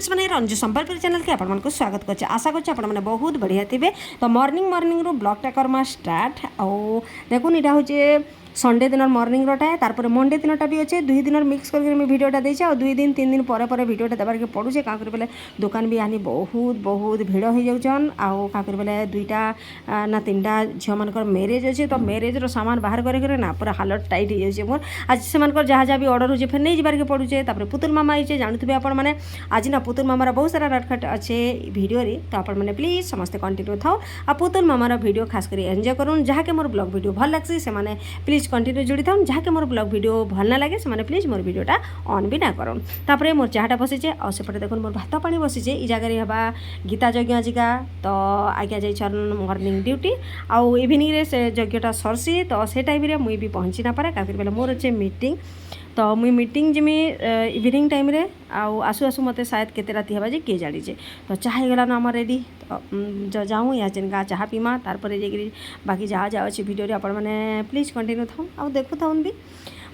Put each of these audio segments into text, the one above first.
Friends मैंने Ranju Sambalpur channel के आपको स्वागत करछे। आशा करछे आपण मैंने बहुत बढ़िया थे। तो मॉर्निंग रू ब्लॉगटा करमा स्टार्ट आउ देखुन इटा होचे संडे दिन मॉर्निंग रोटा तारपर मंडे दिनटा भी अच्छे दुई दिन मिक्स करके मुझे भिडियोटा देछे और दुई दिन तीन दिन पर भिडियोटा देवार के पड़ुचे क्या कर दुकान भी आनी बहुत बहुत भिड़ हो जाउछन आउ क्या कर दुईटा ना तीन टा झील मान मैरेज अच्छे तो मैरेज सामान बाहर करे ना पूरा हालत टाइट हो जाए मोर आज से जहाँ जहाँ भी ऑर्डर हो फिर नहीं जबार के पड़ुचे। पुतुल मामा आइचे जानते आपण मैंने आज ना पुतुल मामार बहुत सारा नटखट अच्छे भिडियो तो आपण मैंने प्लीज समस्ते कंटिन्यू थाओ आ पुतुल मामार भिडियो खास कर एंजॉय करूँ जहाँके मोर ब्लॉग भिडियो भल लग्सी से माने प्लीज कंटिन्यू जोड़ी था जहाँके मोर ब्लॉग भिडियो भल ना लगे से प्लीज मोर भिडियोटा ऑन भी ना करन। तापर मोर चाहटा बसीचे और सेपटे देखो मोर भात पानी बसीचे ई जगह हवा गीता यज्ञ आजिका तो आज्ञा जाइछन मॉर्निंग ड्यूटी आउ इवनिंग रे से यज्ञटा सरसी तो से टाइम रे मुई भी पहुँची ना पारे क्या मोर अच्छे मीटिंग तो मुई मीटिंग जिमी इवनिंग टाइम रे आसु आसु मते शायद केते राति हवा जे किए जानिजे तो चाह गला ना आम रेडी तो जाऊँ या जिनका चाह पीमा तारपर जाकि बाकी जहाँ जहाँ अच्छे भिडियो आपण मैंने प्लीज कंटिन्यू थाऊँ आ देखु थाउन भी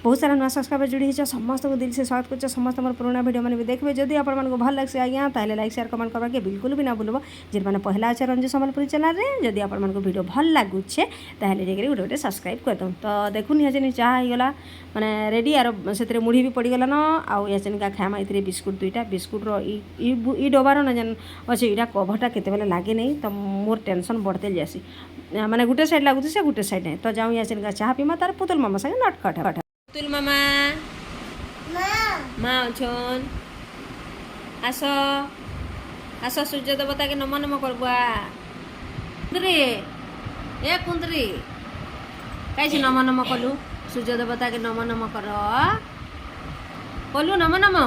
बहुत सारा नुआ सब्सक्राइबर जोड़ी है समस्त को दिल से स्वागत कर समस्त मोर पुराना वीडियो मैंने भी देखिए जदि आप भल लगे आज्ञा ताले लाइक शेयर कमेंट करके बिल्कुल भी ना भूलब जे मैंने पहला अच्छे रंजू संबलपुर चैनल रे जदि आप वीडियो भल लगुचे ताहले जाकि गोटे गोटे सब्सक्राइब कर दो। तो देखुन यहाँ चाह होगला मैंने रेडी आर से मुढ़ी भी पड़गला न आउ याचन का खामा ये बिस्कुट दुईटा बिस्कुट इ डबार ना जेन अच्छे यहाँ कभरटा केते लगे नहीं तो मोर टेंशन बढ़ते जासी मैंने गोटे साइड लगुच से गोटे साइड नहीं तो जाऊँ याचन का चाह पीमा तार पुतुल मामा संगे नटखट पुतुल मामा माँ छन आस आस सूर्य देवता के नम नम करबा कुंदरी ए कुंदरी कहीं नम नम कलु सूर्य देवता के नम नम कर कलु नम नम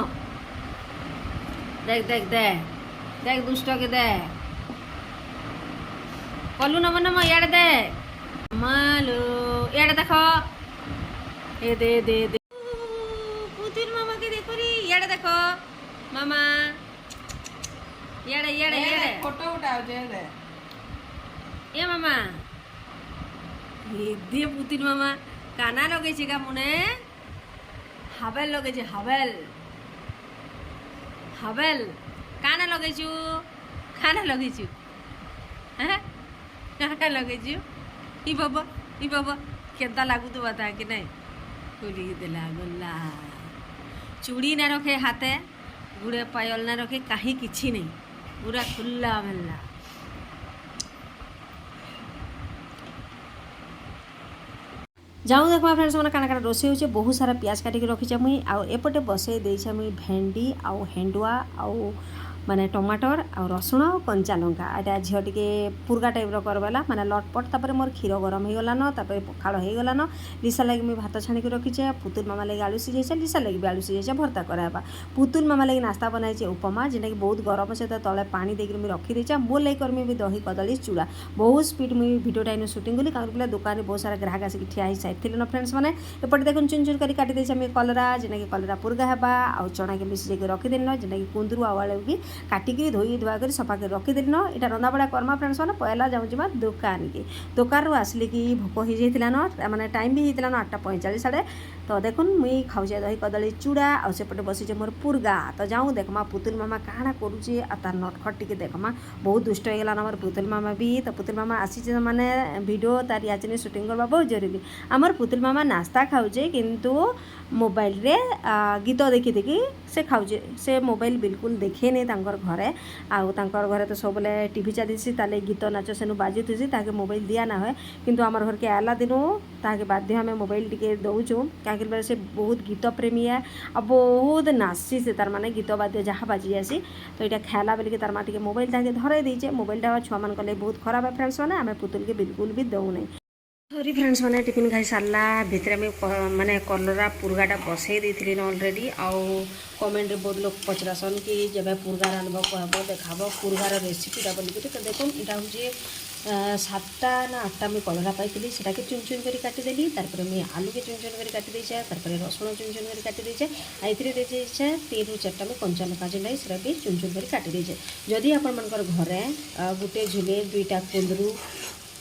देख देख दे देख दुष्ट के दे कलु नम नम यार दे मालू यार देखो ए दे दे दे पुतुल मामा के देखो रे यार देखो मामा यार यार यार फोटो उठाओ दे दे ए मामा ए दे पुतुल मामा काना लगे छे का मुने हावेल लगे छे हावेल हावेल काना लगे छु खाना लगे छु हैं काना लगे छु ई बाबा केदा लागू तो बता कि नहीं खुली देला गला चूड़ी ना रखे हाथे गुड़े पायल ना रखे कहीं किसी नहीं पूरा खुला मेला जाऊँ देखो फ्रेंड्स मैंने काना काना रोसे हो बहुत सारा प्याज काटिक रखीचे मुई आउ एपटे बसई देछे मुई भेंडी आउ हेंडुआ आउ माने टमाटर आ रसुण और कंचा लंका एटा झील टे पुरगा टाइप करवाला माने लटपट तापर मोर क्षीर गरम हो गलान तापर पखाड़ हो गलान लिसा लगे मुझे भात छाणिक रखीचे पुतुल मामा लगे आलू सीझे लिसा लगे भी आलू सीझे भर्ता कराबा पुतुल मामा लगे नास्ता बनाई उपमा जेटा कि बहुत गरम से तले पानी देकर मुझे रखीदे मोर लगे करमी भी दही कदली चूड़ा बहुत स्पीड मुझे भिडियोटा इन सुटिंग कली क्या दुकान बहुत सारा ग्राहक आसिक ठिया साइड ना फ्रेंड्स मैंने एपटे देखो चुन चुन कर काटी देछे कलरा जेटा कि कलरा पुरगा हेबा आ चना के मिसी रखीदेन जेटा कि कुंदरू आलू भी काटिकी धोई धुआ कर सफा कर रखीदेली न यहाँ रंधा बड़ा कर्मा फ्रेंड्स मैंने पहला जाऊँ दुकान की दुकान रू आसली कि भोक हो जाता न मैंने टाइम भी होता ना 8:45 साढ़े तो देखुन मुई खाऊे दही कदली चूड़ा आ सेपटे बसीचे मोर पुरगा तो जाऊँ देखमा पुतुल मामा काଣା करुचे आ तार नटखट टिके देखमा बहुत दुष्ट हो गला मोर पुतुल मामा भी तो पुतुल मामा आसी माने वीडियो तार याचने शूटिंग करवा बहुत जरूरी आमर पुतुल मामा नास्ता खाऊे किंतु मोबाइल रे गीत देखी देखी से खाऊे से मोबाइल बिल्कुल देखे नहीं तांकर घरे आउ तांकर घरे तो सब टीवी चलीसी ताले गीत नाच सेनु बाजुथी ताके मोबाइल दिया ना है किंतु आमर घर के आला दिनु ताके बाध्य आम मोबाइल टिके दौचु क्या से बहुत गीत प्रेमी है आ बहुत नाची से तार माने गीत बाद्य जहाँ बाजी आसी तो यहाँ खेला बोलिके तार टे मोबाइल ताके धरे देचे मोबाइलटा छुआ मान कले बहुत खराब है फ्रेंड्स मैंने आम पुतुल के बिल्कुल भी दौ नहीं सॉरी फ्रेंड्स मैंने टिफिन खाई सारा भितर माने कलरा पुरगाटा बसई देती अलरेडी आउ कमेंट बहुत लोग पचरासन कि जब पुरगा रांधब कहब देखाब पुरगार रेसिपीटा बोलिक तो देखो यहाँ हूँ 7टा ना 8टा मुझे कलरा पाई से चुन चुन कर काटिदेली तारपर मुझे आलू के चुन चुन कर काटिदेचे तारपर रसुण चुन चुन कर काटिदेचे ये देचे 3 ରୁ 4टा मुझे कंचा लंका जेनटा से भी चुन चुन कर काटिदेचे जदि आपण घरे गोटे झुले 2टा कुंदरू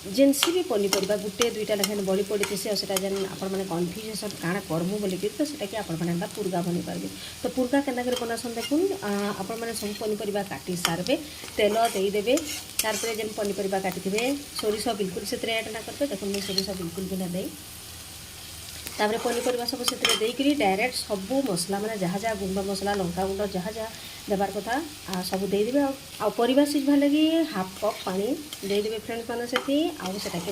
जेनसी भी पनीपरिया गुटे दुईटा लेखान बड़ी पड़ी से जेन आपण मैंने कन्फ्यूजन काଣା करमु बोलिकी तो सेटा कि आपण मैंने पुरगा बनी पारबे। तो पुरगा केना कर बनासन देखुन आपण मैंने सब पनीपरिया काटी सारबे तेल देदेवे तारपर जेन पनीपरिया काटी सोरिष बिल्कुल से ऐड ना करते देखुन मुझे सोरिष बिल्कुल भी ना दे तापर पनीपरिया सब से डायरेक्ट सबू मसला मैंने जहाँ जहाँ गुंड मसला लंका गुंड जहाँ जहाँ देवार कथा सब देदेवे परिवा सिझा लगी हाफ कप पानी देदेवे फ्रेंड्स मैंने से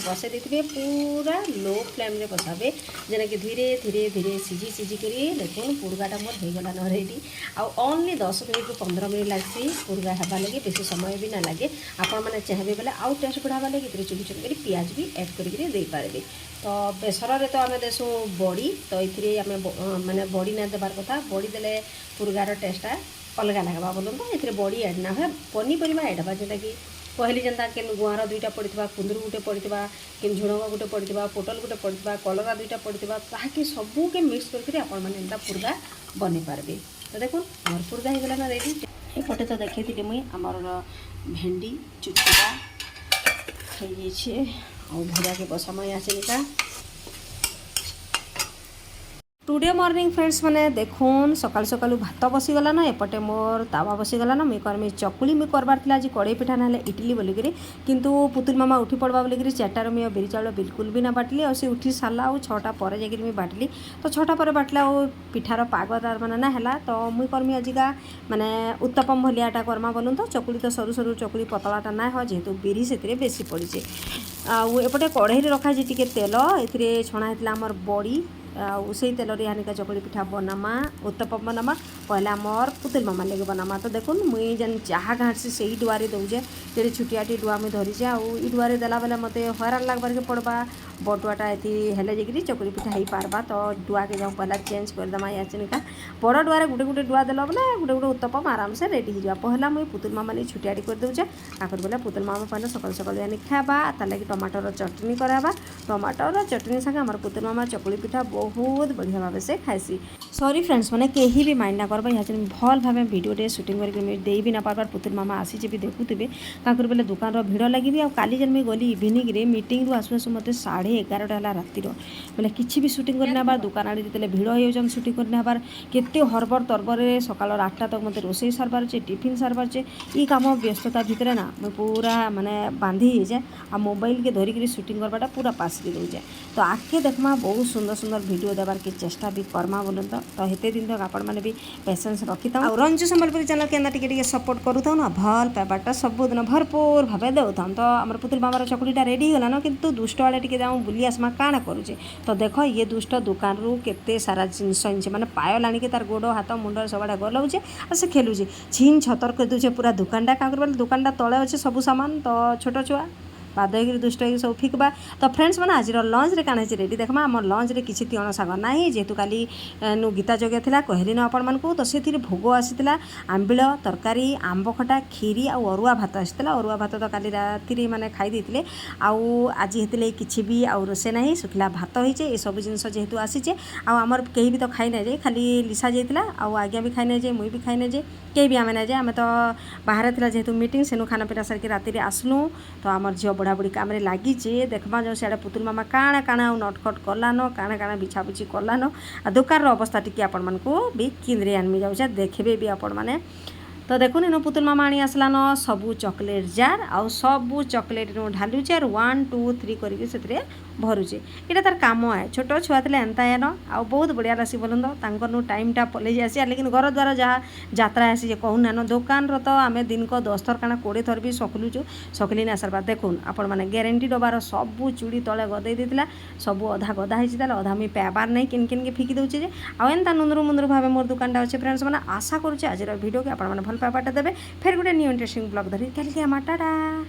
बसई देते पूरा लो फ्लेम रे बसाबे जेना कि धीरे धीरे धीरे सिझी सिझी कर देखुन पुरगाटा मोर हो गला न रेडी ओनली 10 मिनट ରୁ 15 मिनट लगसी पुरगा हेबा लगी बेसी समय भी ना लगे आपण मैंने चाहबे बेले आउ टेस्ट बढ़ावा लगी चुनी चुनी कर पियाज भी ऐड करके दे पारबे। तो बेसर रे तो आम देसु बड़ी तो ये माने बड़ी ना देवार कथा बड़ी देले पुरगार टेस्टा अलग लगा बोलूँ तो ये बड़ी ऐड ना हुए पनीपरिया ऐड हाँ जोटा कि कहली जनता कि गुआर दुईटा पड़ता कुंदरू गोटे पड़ता कि झुड़ंग गोटे पड़ता पोटल गोटे पड़ता कलरा दुईटा पड़ता ताकि सबू के मिक्स करके आपटा पुरगा बनी पारबे। तो देखो आम पुरगा हो गला ना रेडी एपटे तो देखी थी मुई आमर भेंडी चुचुड़ा हो भजा के बसामय आसनिका टुडे मॉर्निंग फ्रेंड्स मैंने देखुन सकाल सकाल भात बसीगला ना एपटे मोर तावा बसीगला ना मुई करमी चकुली मुई करबार थिला आज कड़े पिठा ना इडली बोलिकी किंतु पुतुल मामा उठी पड़वा बोलिकी 4टार मुई बिरी चाउल बिल्कुल भी ना बाटली और सी उठी सारा और 6टा पर जाकि मुई बाटली तो 6टा पर बाटला और पिठार पाग तार मैंने ना है तो मुई करमी आजिका माने उत्तपम भलियाटा करमा बोलूँ तो चकुली तो सरू सरू चकुली पतलाटा ना हो जेहेतु बिरी से बेसी पड़े आउटे कढ़ई रखा टी तेल ए छणा होता आमर बड़ी उसे तेल हानिका चकुली पिठा बनामा उत्तपम बनामा पहला मोर पुतुल मामा लगे बनामा। तो देखुन मुई जेन चाहा घाटसी से डुआरे दौजे जे छुटियाटी डुआ मुई धरीचे आउ डुआरे देला बेले मते हैरान लागबार के पड़वा बटुआटा ये हेले जाकि चकुली पिठा हो पार्बा। तो डुआ के जाऊँ पहला चेंज करदेमा याचनिका बड़ डुआरे गुटे गुटे डुआ देल बोले गुटे गुटे उत्तपम आराम से रेडी हो जाए। पहला मुई पुतुल मामा नहीं छुटियाटी कर दूचे आकर बोले पुतुल मामा पहले सकाल सकाल यानी खावा तार लगे टमाटर चटनी करावा टमाटर चटनी संगे आम पुतुल मामा चकुली पिठा बहुत बढ़िया भाव से खाइसी। सॉरी फ्रेंड्स मैंने कहीं भी माइंड ना करबा यहाँ भल भाव वीडियो शूटिंग करके दे भी ना पार्बार पुतुल मामा आसी भी देखुवे काकर बोले दुकान भिड़ लगी आ काली जेन मुई गली इवनिंग रे मीटिंग आसु आसु मत 11:30 है रातिर बोले किसी भी शूटिंग करने हबार दुकान आड़े जिते भिड़ हो शूटिंग करने हबार केते हरबर तरबर सकाल 8टा तक मत रोसई सारबार अच्छे टिफिन सारबार अच्छे ये कम व्यस्तता भितर ना मुझे पूरा माने बांधी हो जाए आ मोबाइल के धरिकी शूटिंग करवाटा पूरा पास दे जाए। तो आगे देखमा बहुत सुंदर सुंदर वीडियो देवार के चेष्टा भी करमा बोलूँ तो हेते दिन तक आपण मैंने भी पेसेंस रखी था और रंजू संबलपुरी चैनल के टिके सपोर्ट करूँ ना भल पाइबाटा सबुदिन भरपूर भाव देता। तो आम पुतुल मामार चकुलीटा रेडी होगा ना किंतु दुष्ट आड़े टी जाऊँ बुली आसमा काଣା करुचे। तो देख ये दुष्ट दुकान रू केते सारा जिनस आनी मैंने पायल आणिक तार गोड़ हाथ मुंडर सबा गलाऊे और से खेलुचे छीन छतर कर दूचे पूरा दुकानटा क्या कर दुकानटा तले अच्छे सब सामान तो छोट छुआ बाध हो दुष्ट हो सब फिकबा। तो फ्रेंड्स मैंने आज लंच रे काना रेडी देखमा आम लंच रे किसी तिण शाग ना जेहेतु काली नु गीता जगह थिला कहली न आपण मानकू तो से भोग आसीला आंबिल तरकारी आंब खटा खीरी आ अरुआ भात आसीला अरुआ भात तो काली राति माने खाई देथिले आउ आज हेतिले किछि भी आ रोसे नाही सुखला भात होइचे ए सब जिंस जेहेतु आसीचे आ हमर केही भी तो खाई ना जाए खाली लिसा जाइतिला आ आज्ञा भी खाई ना जाए मुई भी खाई ना जाए केही भी आमे ना जाए आमे तो बाहर थिला जेहेतु मीटिंग सेनु खाना पीना सारके राति रे आसलु तो आमर झियो बुढ़ा बुढ़ी काम लगी देखमा जो सियाड़े पुतुल मामा काଣା काଣା नटखट कलान काଣା काଣା बिछाबुछी कलान आ दुकान अवस्था टी आपण मानकू भी किंद्रे आनमी जाऊे देखबे भी आपण माने। तो देखुन इन पुतुल मामा आनी आसलान सबू चॉकलेट जार आउ सबू चॉकलेट ढालुचे और 1 2 3 करके भरुचे ये तार कम है छोट छुआ थे एंता है न आ बहुत बढ़िया राशि बोलन तो टाइमटा पलि आसी लेकिन घर द्वारा जहाँ यात्रा आसी जे कहूना न दुकान रो तो आम दिन को 10 थर काना 20 थर भी सकलुचु सकली ना सारबा। देखुन आपण मैंने ग्यारंटी डबार सबू चूड़ी तले गदे देता सबू अधा गदा होती अधा मुझे पेबार नहीं किन किन के फिकी दूचे आंता नुंदरू मुंदरू भाव मोर दुकानटा अच्छे फ्रेंड्स मैंने आशा करुचे आज भिडियो के आप भल पाइबाटा देवे फिर गोटे न्यू इंटरेस्टिंग ब्लॉग धरी कल टाटा।